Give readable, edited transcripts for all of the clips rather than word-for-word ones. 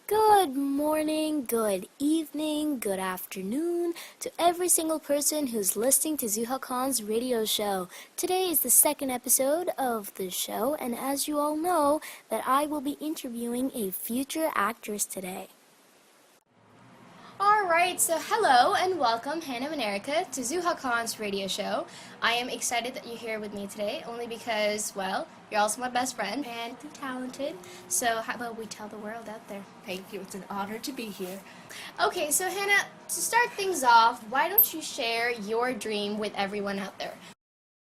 Good morning, good evening, good afternoon to every single person who's listening to Zuha Khan's radio show. Today is the second episode of the show, and as you all know, that I will be interviewing a future actress today. Alright, so hello and welcome, Hannah and Erica, to Zuha Khan's radio show. I am excited that you're here with me today, only because, well, you're also my best friend and you're talented. So how about we tell the world out there? Thank you. It's an honor to be here. Okay, so Hannah, to start things off, why don't you share your dream with everyone out there?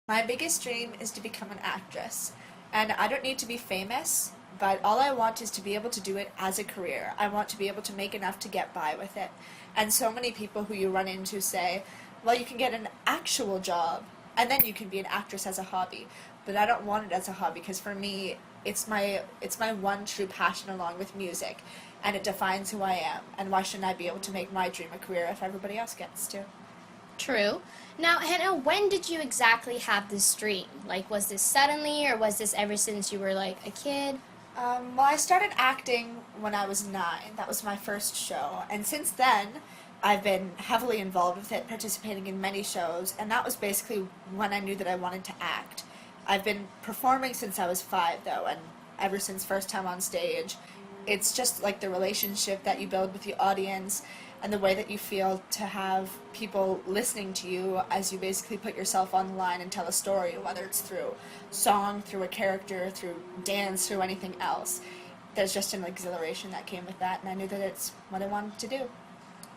My biggest dream is to become an actress. And I don't need to be famous, but all I want is to be able to do it as a career. I want to be able to make enough to get by with it. And so many people who you run into say, well, you can get an actual job, and then you can be an actress as a hobby. But I don't want it as a hobby, because for me, it's my one true passion along with music. And it defines who I am. And why shouldn't I be able to make my dream a career if everybody else gets to? True. Now, Hannah, when did you exactly have this dream? Like, was this suddenly, or was this ever since you were, like, a kid? Well, I started acting when I was 9. That was my first show. And since then, I've been heavily involved with it, participating in many shows. And that was basically when I knew that I wanted to act. I've been performing since I was 5, though, and ever since first time on stage. It's just like the relationship that you build with the audience and the way that you feel to have people listening to you as you basically put yourself on the line and tell a story, whether it's through song, through a character, through dance, through anything else. There's just an exhilaration that came with that, and I knew that it's what I wanted to do.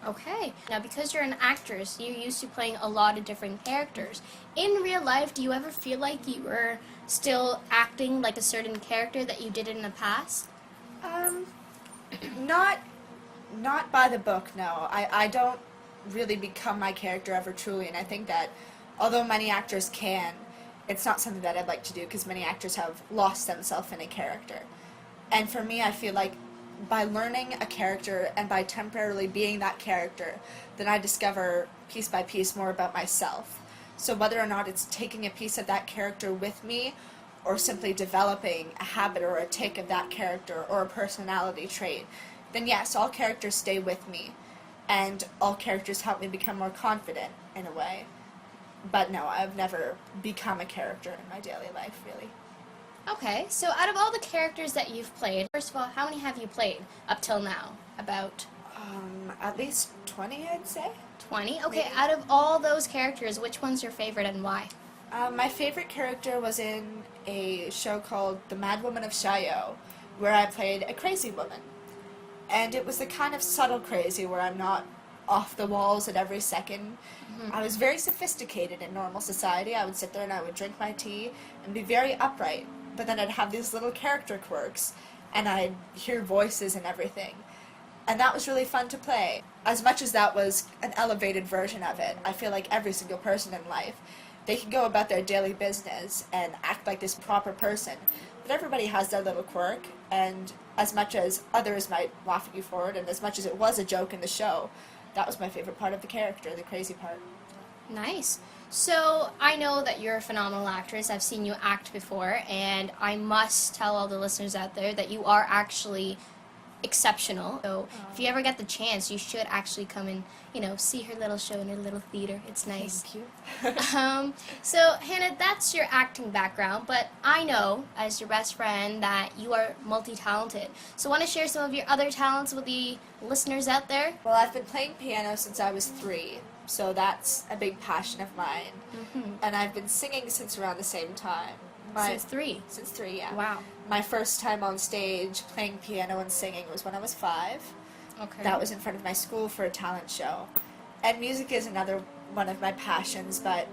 Okay. Now, because you're an actress, you're used to playing a lot of different characters. In real life, do you ever feel like you were still acting like a certain character that you did in the past? Not by the book, no. I don't really become my character ever truly, and I think that although many actors can, it's not something that I'd like to do, because many actors have lost themselves in a character. And for me, I feel like by learning a character and by temporarily being that character, then I discover piece by piece more about myself. So whether or not it's taking a piece of that character with me, or simply developing a habit or a tick of that character or a personality trait, then yes, all characters stay with me, and all characters help me become more confident in a way. But no, I've never become a character in my daily life, really. Okay, so out of all the characters that you've played, first of all, how many have you played up till now? About? At least 20, I'd say. 20? Okay, Maybe. out of all those characters, which one's your favorite and why? My favorite character was in a show called The Mad Woman of Chaillot, where I played a crazy woman. And it was the kind of subtle crazy where I'm not off the walls at every second. Mm-hmm. I was very sophisticated in normal society. I would sit there and I would drink my tea and be very upright. But then I'd have these little character quirks, and I'd hear voices and everything. And that was really fun to play. As much as that was an elevated version of it, I feel like every single person in life, they can go about their daily business and act like this proper person. But everybody has their little quirk, and as much as others might laugh at you for it, and as much as it was a joke in the show, that was my favorite part of the character, the crazy part. Nice. So, I know that you're a phenomenal actress. I've seen you act before, and I must tell all the listeners out there that you are actually exceptional. So, if you ever get the chance, you should actually come and, see her little show in her little theater. It's nice. Thank you. So, Hannah, that's your acting background, but I know, as your best friend, that you are multi-talented. So, want to share some of your other talents with the listeners out there? Well, I've been playing piano since I was 3. So that's a big passion of mine. Mm-hmm. And I've been singing since around the same time. Since 3? Since 3, yeah. Wow. My first time on stage playing piano and singing was when I was 5. Okay. That was in front of my school for a talent show. And music is another one of my passions, but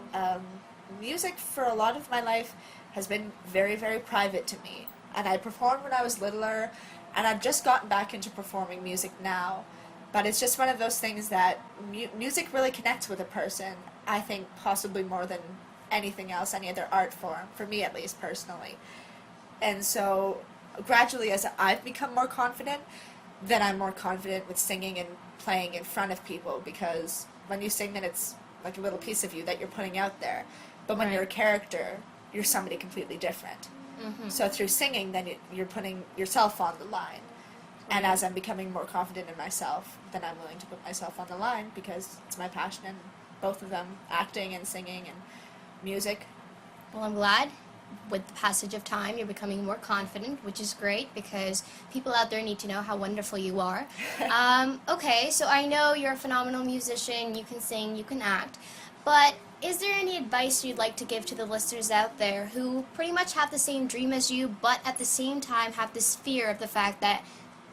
music for a lot of my life has been very, very private to me. And I performed when I was littler, and I've just gotten back into performing music now. But it's just one of those things that music really connects with a person, I think possibly more than anything else, any other art form, for me at least personally. And so gradually as I've become more confident, then I'm more confident with singing and playing in front of people, because when you sing then it's like a little piece of you that you're putting out there. But when Right. you're a character, you're somebody completely different. Mm-hmm. So through singing, then you're putting yourself on the line. And as I'm becoming more confident in myself, then I'm willing to put myself on the line because it's my passion, and both of them, acting and singing and music. Well, I'm glad with the passage of time you're becoming more confident, which is great because people out there need to know how wonderful you are. Okay, so I know you're a phenomenal musician, you can sing, you can act, but is there any advice you'd like to give to the listeners out there who pretty much have the same dream as you, but at the same time have this fear of the fact that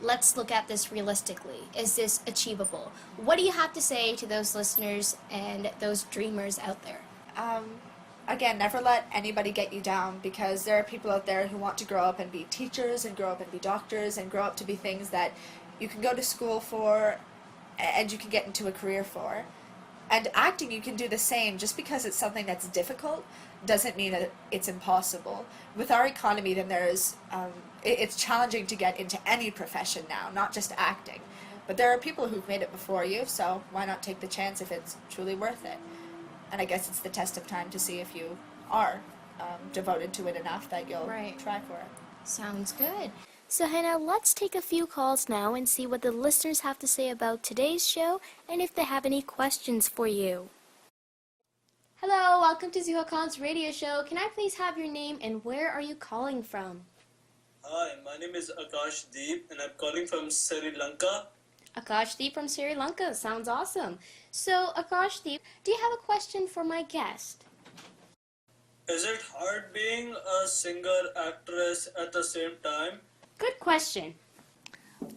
let's look at this realistically. Is this achievable? What do you have to say to those listeners and those dreamers out there? Again, never let anybody get you down, because there are people out there who want to grow up and be teachers and grow up and be doctors and grow up to be things that you can go to school for and you can get into a career for. And acting, you can do the same. Just because it's something that's difficult doesn't mean that it's impossible. With our economy, then it's challenging to get into any profession now, not just acting. But there are people who've made it before you, so why not take the chance if it's truly worth it? And I guess it's the test of time to see if you are devoted to it enough that you'll try for it. Sounds good. So Hannah, let's take a few calls now and see what the listeners have to say about today's show and if they have any questions for you. Hello, welcome to Zuha Khan's radio show. Can I please have your name and where are you calling from? Hi, my name is Akash Deep and I'm calling from Sri Lanka. Akashdeep from Sri Lanka. Sounds awesome. So, Akashdeep, do you have a question for my guest? Is it hard being a singer actress at the same time? Good question.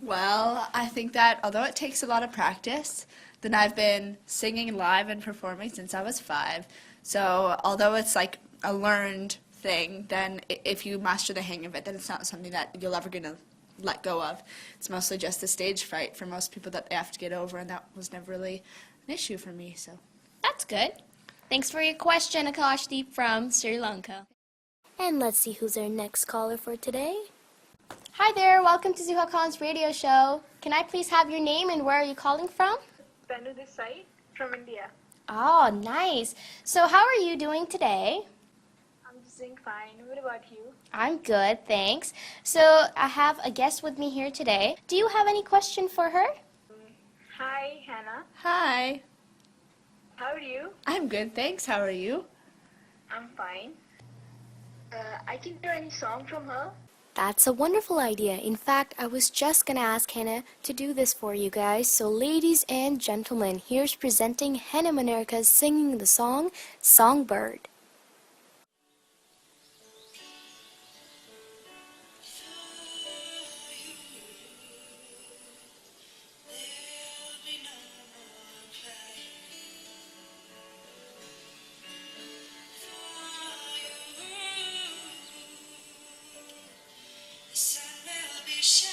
Well, I think that although it takes a lot of practice, then I've been singing live and performing since I was 5. So although it's like a learned thing, then if you master the hang of it, then it's not something that you're ever going to let go of. It's mostly just the stage fright for most people that they have to get over, and that was never really an issue for me. So That's good. Thanks for your question, Akashdeep from Sri Lanka. And let's see who's our next caller for today. Hi there, welcome to Zuha Khan's radio show. Can I please have your name and where are you calling from? Tanu this side from India. Oh, nice. So how are you doing today? I'm just doing fine. What about you? I'm good, thanks. So I have a guest with me here today. Do you have any question for her? Hi, Hannah. hi, How are you? I'm good, thanks. How are you? I'm fine. I can hear any song from her. That's a wonderful idea. In fact, I was just gonna ask Hannah to do this for you guys. So ladies and gentlemen, here's presenting Hannah Monerka singing the song Songbird. The sun will be shining,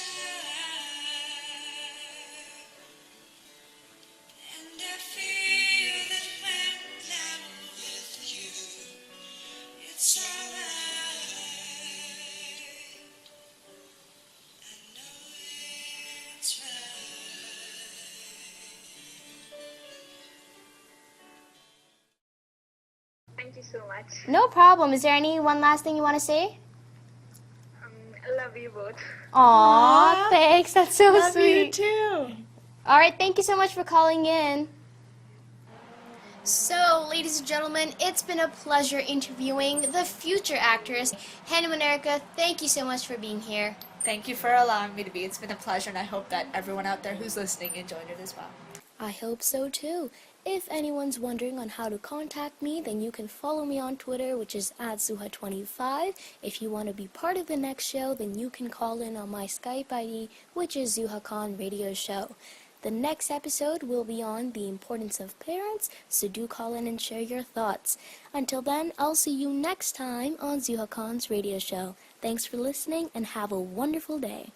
and I feel that when I'm with you, it's alright. I know it's right. Thank you so much. No problem. Is there any one last thing you want to say? I love you both. Aw, thanks. That's so Love sweet. you too. All right, thank you so much for calling in. So, ladies and gentlemen, it's been a pleasure interviewing the future actress, Hannah Monerka. Thank you so much for being here. Thank you for allowing me to be. It's been a pleasure, and I hope that everyone out there who's listening enjoyed it as well. I hope so too. If anyone's wondering on how to contact me, then you can follow me on Twitter, which is @Zuha25. If you want to be part of the next show, then you can call in on my Skype ID, which is Zuha Khan Radio Show. The next episode will be on the importance of parents, so do call in and share your thoughts. Until then, I'll see you next time on Zuha Khan's Radio Show. Thanks for listening and have a wonderful day.